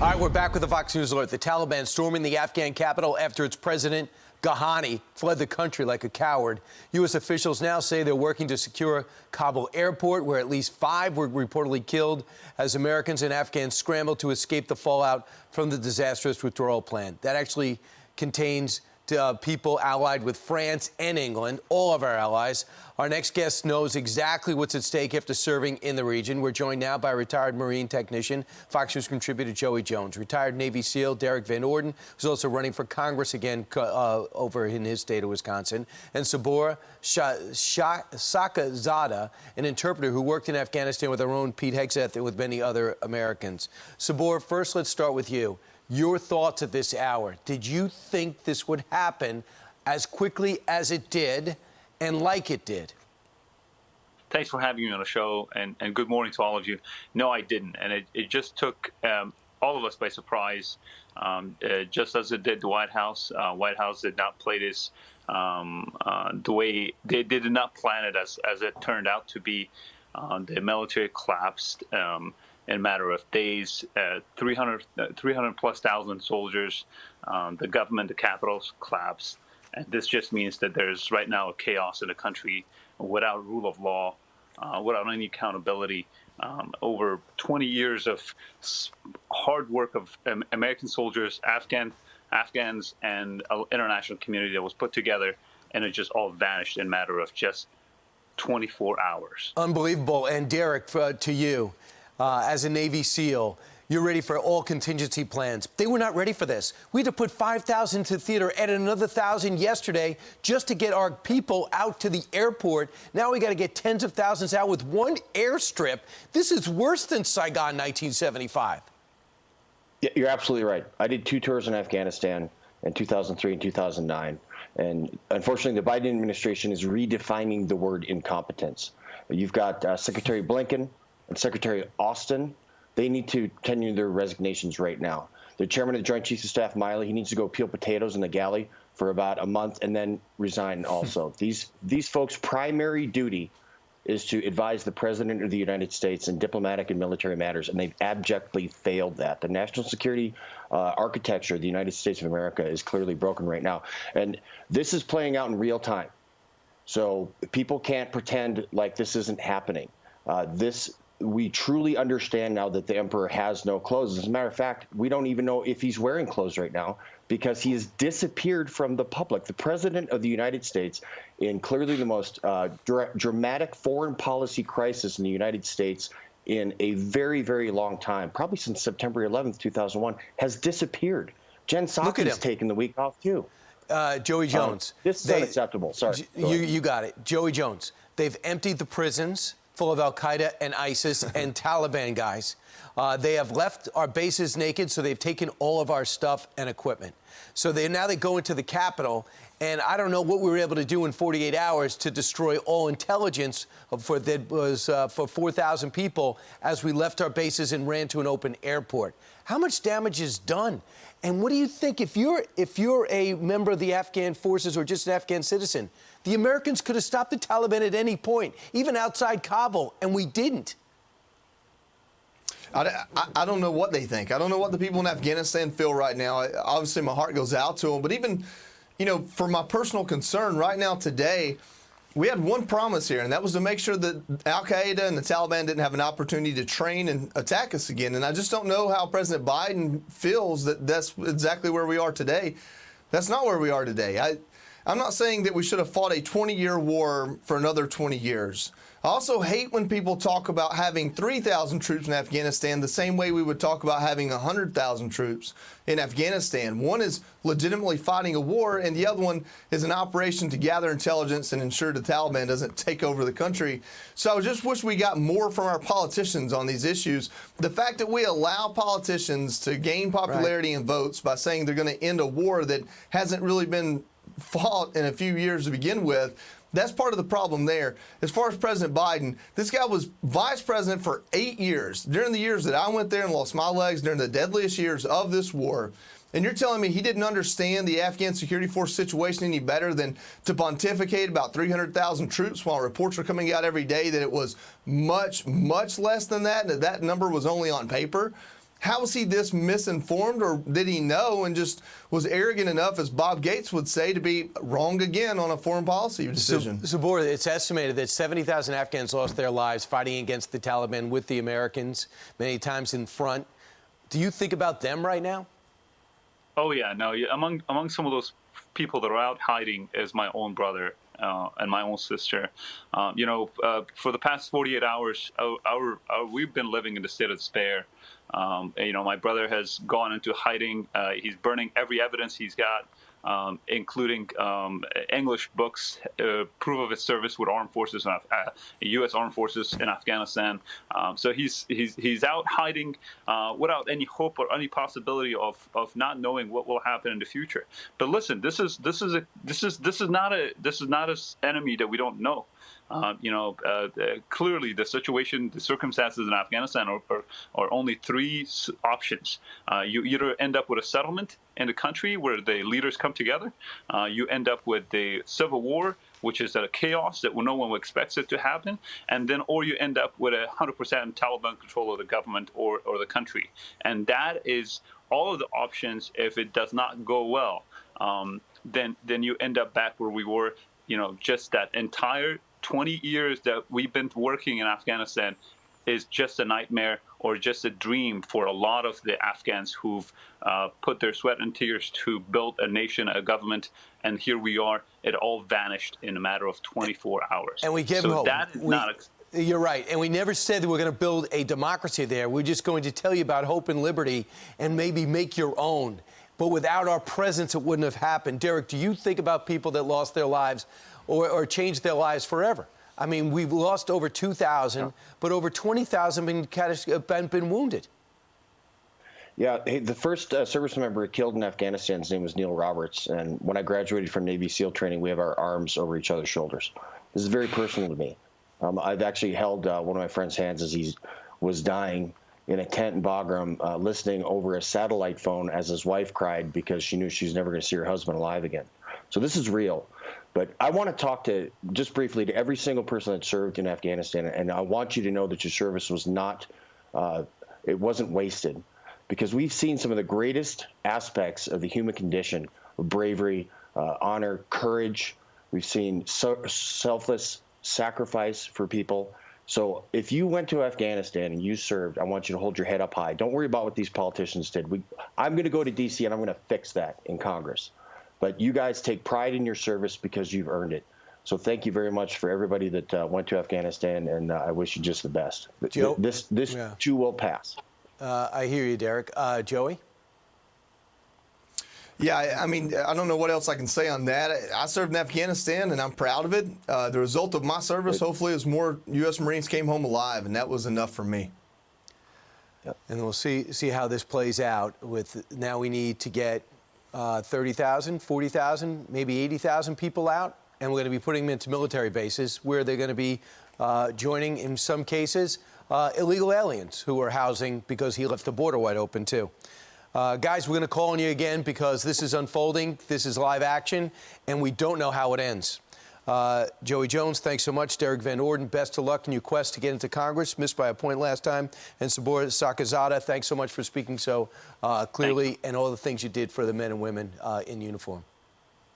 All right, we're back with the Fox News Alert. The Taliban storming the Afghan capital after its president, Ghani, fled the country like a coward. U.S. officials now say they're working to secure Kabul airport, where at least 5 were reportedly killed as Americans and Afghans scrambled to escape the fallout from the disastrous withdrawal plan. That actually contains people allied with France and England, all of our allies. Our next guest knows exactly what's at stake after serving in the region. We're joined now by retired Marine technician, Fox News contributor Joey Jones, retired Navy SEAL Derrick Van Orden, who's also running for Congress again over in his state of Wisconsin, and Saboor Sakhizada, an interpreter who worked in Afghanistan with our own Pete Hegseth and with many other Americans. Saboor, first let's start with you. Your thoughts at this hour. Did you think this would happen as quickly as it did and like it did? Thanks for having me on the show, and good morning to all of you. No, I didn't, and it just took all of us by surprise, just as it did the White House. White House did not play this the way they did not plan it as it turned out to be. The military collapsed in a matter of days. 300 plus thousand soldiers. The government, the capitals collapsed. And this just means that there's right now a chaos in the country without rule of law, without any accountability. Over 20 years of hard work of American soldiers, Afghans, and international community that was put together, and it just all vanished in a matter of just 24 hours. Unbelievable. And Derrick, to you, as a Navy SEAL, you're ready for all contingency plans. They were not ready for this. We had to put 5,000 to theater, added another 1,000 yesterday just to get our people out to the airport. Now we got to get tens of thousands out with one airstrip. This is worse than Saigon 1975. Yeah, you're absolutely right. I did 2 tours in Afghanistan in 2003 and 2009. And unfortunately, the Biden administration is redefining the word incompetence. You've got Secretary Blinken and Secretary Austin. They need to tender their resignations right now. The chairman of the Joint Chiefs of Staff, Miley, he needs to go peel potatoes in the galley for about a month and then resign also. These folks' primary duty is to advise the President of the United States in diplomatic and military matters, and they've abjectly failed that. The national security architecture of the United States of America is clearly broken right now. And this is playing out in real time. So people can't pretend like this isn't happening. We truly understand now that the emperor has no clothes. As a matter of fact, we don't even know if he's wearing clothes right now because he has disappeared from the public. The President of the United States, in clearly the most dramatic foreign policy crisis in the United States in a very, very long time, probably since September 11th, 2001, has disappeared. Jen Psaki has taken the week off, too. Joey Jones. This is unacceptable. Sorry. You got it. Joey Jones. They've emptied the prisons full of al-Qaeda and ISIS and Taliban guys. They have left our bases naked, so they've taken all of our stuff and equipment. So now they go into the Capitol, and I don't know what we were able to do in 48 hours to destroy all intelligence for 4,000 people as we left our bases and ran to an open airport. How much damage is done? And what do you think, if you're a member of the Afghan forces or just an Afghan citizen, the Americans could have stopped the Taliban at any point, even outside Kabul, and we didn't. I don't know what they think. I don't know what the people in Afghanistan feel right now. Obviously, my heart goes out to them. But even, for my personal concern right now today, we had one promise here, and that was to make sure that al-Qaeda and the Taliban didn't have an opportunity to train and attack us again. And I just don't know how President Biden feels that that's exactly where we are today. That's not where we are today. I'm not saying that we should have fought a 20-year war for another 20 years. I also hate when people talk about having 3,000 troops in Afghanistan the same way we would talk about having 100,000 troops in Afghanistan. One is legitimately fighting a war, and the other one is an operation to gather intelligence and ensure the Taliban doesn't take over the country. So I just wish we got more from our politicians on these issues. The fact that we allow politicians to gain popularity and votes by saying they're going to end a war that hasn't really been fought in a few years to begin with, that's part of the problem there. As far as President Biden, this guy was vice president for 8 years. During the years that I went there and lost my legs, during the deadliest years of this war. And you're telling me he didn't understand the Afghan security force situation any better than to pontificate about 300,000 troops while reports are coming out every day that it was much, much less than that, and that number was only on paper? How was he this misinformed, or did he know and just was arrogant enough, as Bob Gates would say, to be wrong again on a foreign policy decision? Saboor, it's estimated that 70,000 Afghans lost their lives fighting against the Taliban with the Americans, many times in front. Do you think about them right now? Oh yeah, no. Among some of those people that are out hiding is my own brother and my own sister. For the past 48 hours, we've been living in a state of despair. My brother has gone into hiding. He's burning every evidence he's got, including English books, proof of his service with armed forces, U.S. armed forces in Afghanistan. So he's out hiding without any hope or any possibility of not knowing what will happen in the future. But listen, this is not an enemy that we don't know. Clearly the situation, the circumstances in Afghanistan are only three options. You either end up with a settlement in the country where the leaders come together. You end up with the civil war, which is a chaos that no one expects it to happen. Or you end up with 100% Taliban control of the government or the country. And that is all of the options. If it does not go well, then you end up back where we were, just that entire 20 years that we've been working in Afghanistan is just a nightmare or just a dream for a lot of the Afghans who've put their sweat and tears to build a nation, a government, and here we are. It all vanished in a matter of 24 hours. And we give them hope. That is not. You're right. And we never said that we're going to build a democracy there. We're just going to tell you about hope and liberty and maybe make your own. But without our presence, it wouldn't have happened. Derrick, do you think about people that lost their lives or changed their lives forever? I mean, we've lost over 2,000, but over 20,000 been wounded. Yeah, the first service member killed in Afghanistan, his name was Neil Roberts. And when I graduated from Navy SEAL training, we have our arms over each other's shoulders. This is very personal to me. I've actually held one of my friend's hands as he was dying in a tent in Bagram, listening over a satellite phone as his wife cried because she knew she was never going to see her husband alive again. So this is real. But I want to talk just briefly to every single person that served in Afghanistan, and I want you to know that your service was not, it wasn't wasted, because we've seen some of the greatest aspects of the human condition, of bravery, honor, courage. We've seen selfless sacrifice for people. So if you went to Afghanistan and you served, I want you to hold your head up high. Don't worry about what these politicians did. I'm going to go to D.C. and I'm going to fix that in Congress. But you guys take pride in your service because you've earned it. So thank you very much for everybody that went to Afghanistan, and I wish you just the best. Joe? This too will pass. I hear you, Derrick. Joey? Yeah, I mean, I don't know what else I can say on that. I served in Afghanistan, and I'm proud of it. The result of my service, hopefully, is more U.S. Marines came home alive, and that was enough for me. Yep. And we'll see how this plays out. Now we need to get 30,000, 40,000, maybe 80,000 people out, and we're going to be putting them into military bases where they're going to be joining, in some cases, illegal aliens who are housing because he left the border wide open, too. Guys, we're going to call on you again because this is unfolding. This is live action, and we don't know how it ends. Joey Jones, thanks so much. Derrick Van Orden, best of luck in your quest to get into Congress. Missed by a point last time. And Saboor Sakhizada, thanks so much for speaking so clearly and all the things you did for the men and women in uniform.